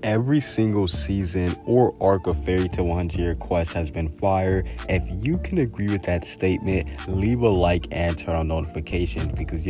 Every single season or arc of Fairy Tail 100 Year Quest has been fire. If you can agree with that statement, leave a like and turn on notifications because,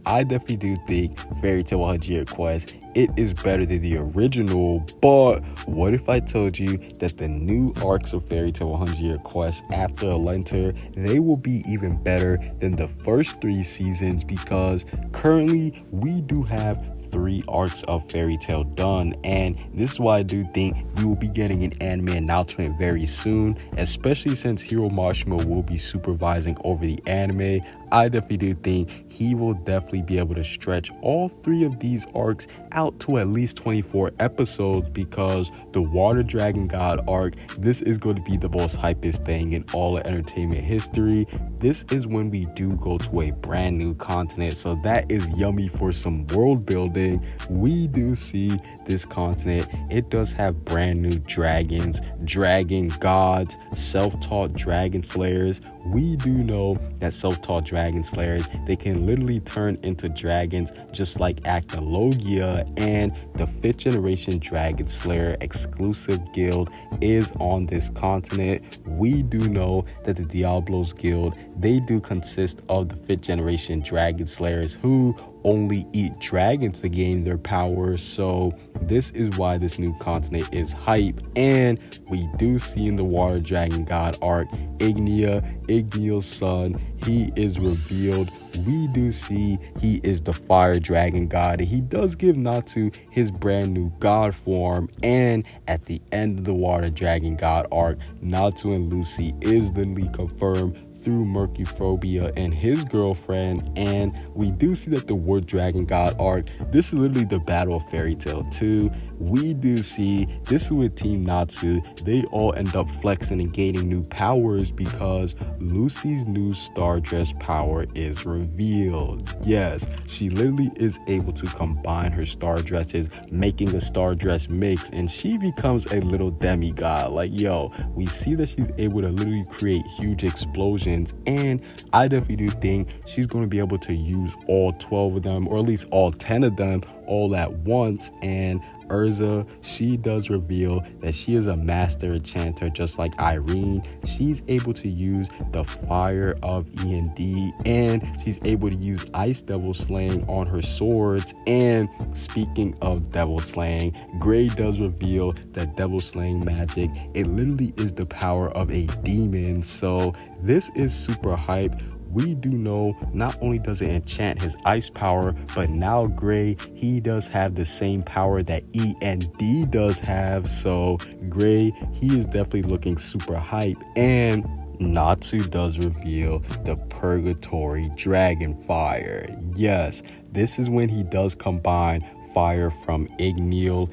I definitely do think Fairy Tail 100 Year Quest, it is better than the original. But what if I told you that the new arcs of Fairy Tail 100 Year Quest after Alenter, they will be even better than the first 3 seasons, because currently we do have 3 arcs of Fairy Tail done, and this is why I do think we will be getting an anime announcement very soon, especially since Hiro Mashima will be supervising over the anime. I definitely do think he will definitely be able to stretch all 3 of these arcs out to at least 24 episodes, because the Water Dragon God arc, this is going to be the most hypest thing in all of entertainment history. This is when we do go to a brand new continent, so that is yummy for some world building. We do see this continent, it does have brand new dragons, dragon gods, self-taught dragon slayers. We do know that self-taught dragon slayers, they can literally turn into dragons just like Actologia, and the 5th generation dragon slayer exclusive guild is on this continent. We do know that the Diablos guild, they do consist of the 5th generation dragon slayers who only eat dragons to gain their power. So this is why this new continent is hype. And we do see in the Water Dragon God arc, Igneal's son, he is revealed. We do see he is the Fire Dragon God. He does give Natsu his brand new god form, and at the end of the Water Dragon God arc, Natsu and Lucy is literally confirmed through Mercuphobia and his girlfriend. And we do see that the Wood Dragon God arc, this is literally the Battle of Fairy Tail 2. We do see this is with Team Natsu, they all end up flexing and gaining new powers because Lucy's new Star Dress power is revealed. Yes, she literally is able to combine her Star Dresses, making a Star Dress mix, and she becomes a little demigod. We see that she's able to literally create huge explosions, and I definitely do think she's going to be able to use all 12 of them, or at least all 10 of them, all at once. And Urza, she does reveal that she is a master enchanter just like Irene. She's able to use the fire of E&D, and she's able to use ice devil slaying on her swords. And speaking of devil slaying, Gray does reveal that devil slaying magic, it literally is the power of a demon. So this is super hype. We do know not only does it enchant his ice power, but now Gray, he does have the same power that E&D does have. So Gray, he is definitely looking super hype. And Natsu does reveal the Purgatory Dragon Fire. Yes, this is when he does combine fire from Ignea,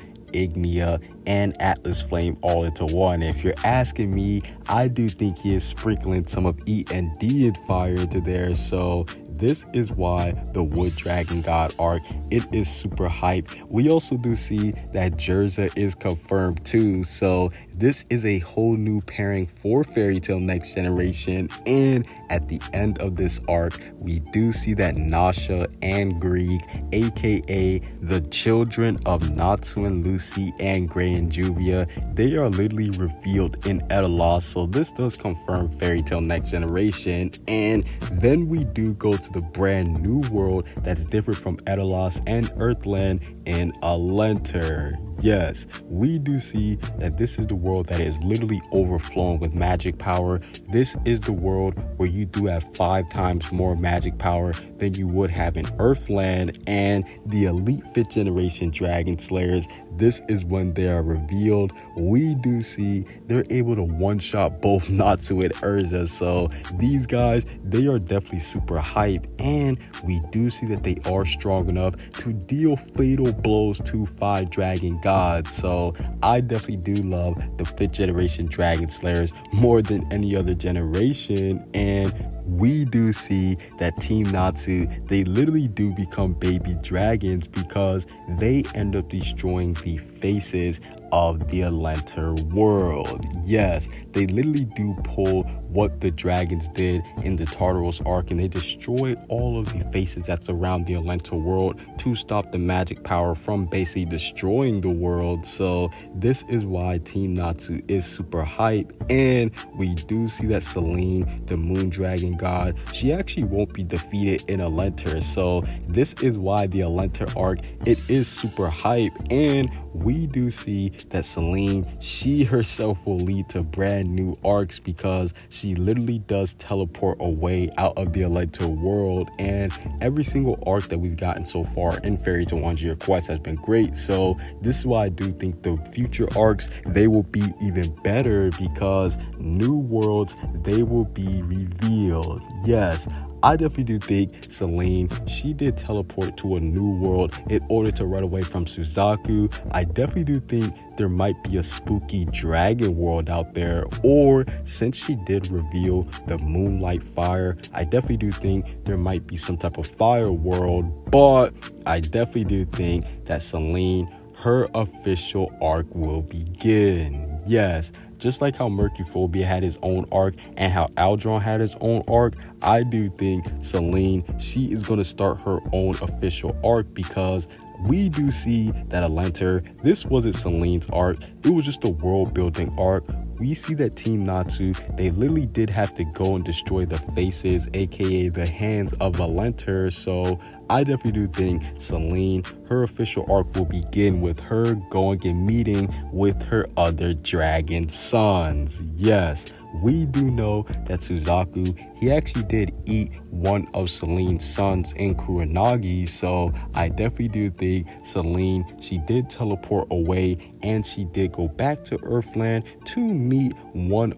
and Atlas Flame all into one. If you're asking me, I do think he is sprinkling some of E&D and fire into there. So this is why the Wood Dragon God arc, it is super hype. We also do see that Jerza is confirmed too. So this is a whole new pairing for Fairy Tail Next Generation. And at the end of this arc, we do see that Nasha and Grieg, aka the children of Natsu and Lucy and Gray and Juvia, they are literally revealed in Etelos. So this does confirm Fairy Tail Next Generation. And then we do go to the brand new world that's different from Etelos and Earthland in Alenter. Yes, we do see that this is the world that is literally overflowing with magic power. This is the world where you do have 5 times more magic power than you would have in Earthland. And the elite 5th generation dragon slayers, this is when they are revealed. We do see they're able to one-shot both Natsu and Urza. So these guys, they are definitely super hype. And we do see that they are strong enough to deal fatal blows to 5 dragon gods. So I definitely do love the 5th generation dragon slayers more than any other generation. And we do see that Team Natsu, they literally do become baby dragons because they end up destroying the faces of the Alenter world. Yes, they literally do pull what the dragons did in the Tartaros arc, and they destroy all of the faces that's around the Alenter world to stop the magic power from basically destroying the world. So this is why Team Natsu is super hype, and we do see that Selene, the moon dragon god, she actually won't be defeated in Alenter. So this is why the Alenter arc, it is super hype, and we do see that Selene, she herself will lead to brand new arcs because she literally does teleport away out of the Alenter world, and every single arc that we've gotten so far in Fairy Tail 100 Year Quest has been great. So this is why I do think the future arcs, they will be even better because new worlds, they will be revealed. Yes, I definitely do think Selene, she did teleport to a new world in order to run away from Suzaku. I definitely do think there might be a spooky dragon world out there, or since she did reveal the moonlight fire, I definitely do think there might be some type of fire world. But I definitely do think that Selene, her official arc will begin. Yes, just like how Mercuphobia had his own arc and how Aldron had his own arc, I do think Selene, she is going to start her own official arc because we do see that Alenter, this wasn't Selene's arc, it was just a world building arc. We see that Team Natsu, they literally did have to go and destroy the faces, aka the hands of Alenter. So I definitely do think Selene, her official arc will begin with her going and meeting with her other dragon sons. Yes, we do know that Suzaku, he actually did eat one of Selene's sons in Kuronagi, so I definitely do think Selene, she did teleport away and she did go back to Earthland to meet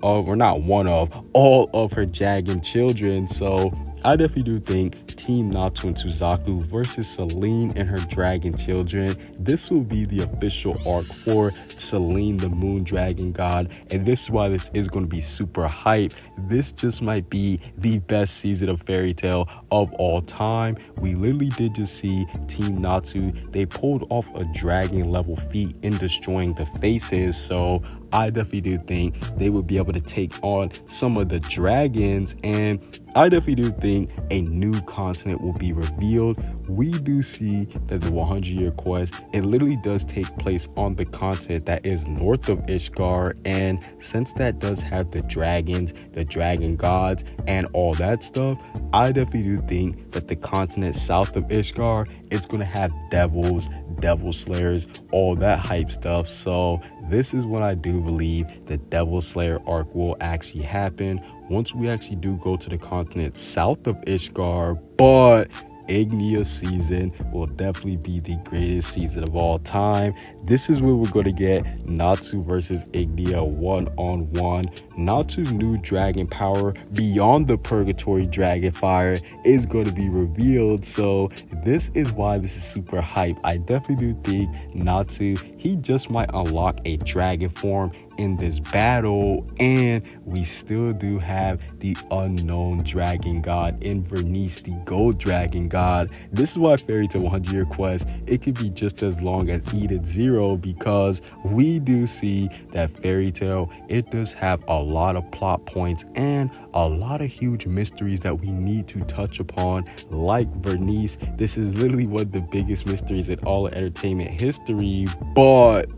all of her dragon children. So I definitely do think Team Natsu and Suzaku versus Selene and her dragon children, this will be the official arc for Selene, the moon dragon god, and this is why this is going to be super hype. This just might be the best season of Fairy Tail of all time. We literally did just see Team Natsu, they pulled off a dragon level feat in destroying the faces, so I definitely do think they would be able to take on some of the dragons, and I definitely do think a new continent will be revealed. We do see that the 100 Year Quest, it literally does take place on the continent that is north of Ishgard, and since that does have the dragons, the dragon gods, and all that stuff, I definitely do think that the continent south of Ishgard is going to have devils, devil slayers, all that hype stuff. So this is when I do believe the Devil Slayer arc will actually happen once we actually do go to the continent south of Ishgard. But Ignia season will definitely be the greatest season of all time. This is where we're going to get Natsu versus Ignia one-on-one. Natsu's new dragon power beyond the Purgatory Dragon Fire is going to be revealed. So this is why this is super hype. I definitely do think Natsu, he just might unlock a dragon form in this battle, and we still do have the unknown dragon god in Vernice, the gold dragon god. This is why Fairy Tail 100 Year Quest, it could be just as long as Eden Zero, because we do see that Fairy Tail, it does have a lot of plot points and a lot of huge mysteries that we need to touch upon, like Vernice. This is literally one of the biggest mysteries in all of entertainment history, but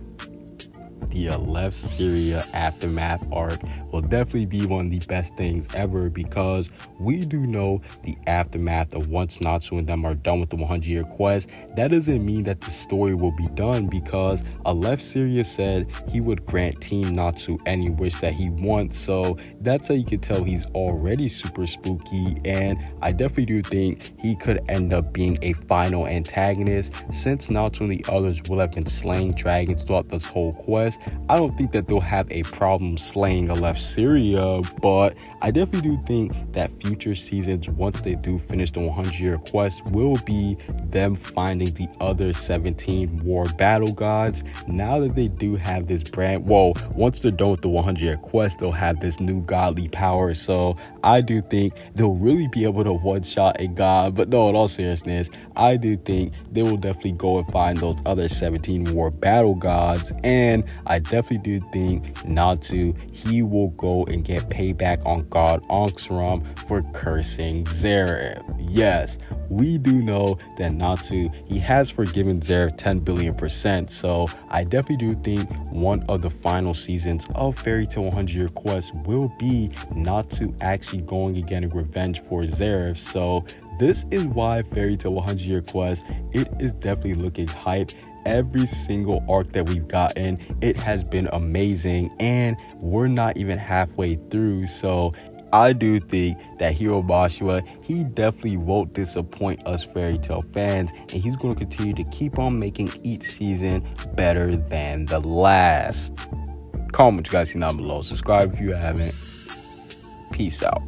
the Aleph Syria Aftermath arc will definitely be one of the best things ever, because we do know the aftermath of once Natsu and them are done with the 100 Year Quest, that doesn't mean that the story will be done, because Aleph Syria said he would grant Team Natsu any wish that he wants. So that's how you can tell he's already super spooky, and I definitely do think he could end up being a final antagonist, since Natsu and the others will have been slaying dragons throughout this whole quest. I don't think that they'll have a problem slaying Syria, but I definitely do think that future seasons, once they do finish the 100-year quest, will be them finding the other 17 war battle gods. Now that they do have this once they're done with the 100-year quest, they'll have this new godly power. So I do think they'll really be able to one-shot a god. But no, in all seriousness, I do think they will definitely go and find those other 17 war battle gods. And I definitely do think Natsu, he will go and get payback on God Ank'Sram for cursing Zeref. Yes, we do know that Natsu, he has forgiven Zeref 10 billion%. So I definitely do think one of the final seasons of Fairy Tail 100-year quest will be Natsu actually going and getting revenge for Zeref. So this is why Fairy Tail 100-year quest, it is definitely looking hype. Every single arc that we've gotten, it has been amazing, and we're not even halfway through. So I do think that Hiro Mashima, he definitely won't disappoint us Fairy Tail fans, and he's going to continue to keep on making each season better than the last. Comment what you guys see down below. Subscribe if you haven't. Peace out.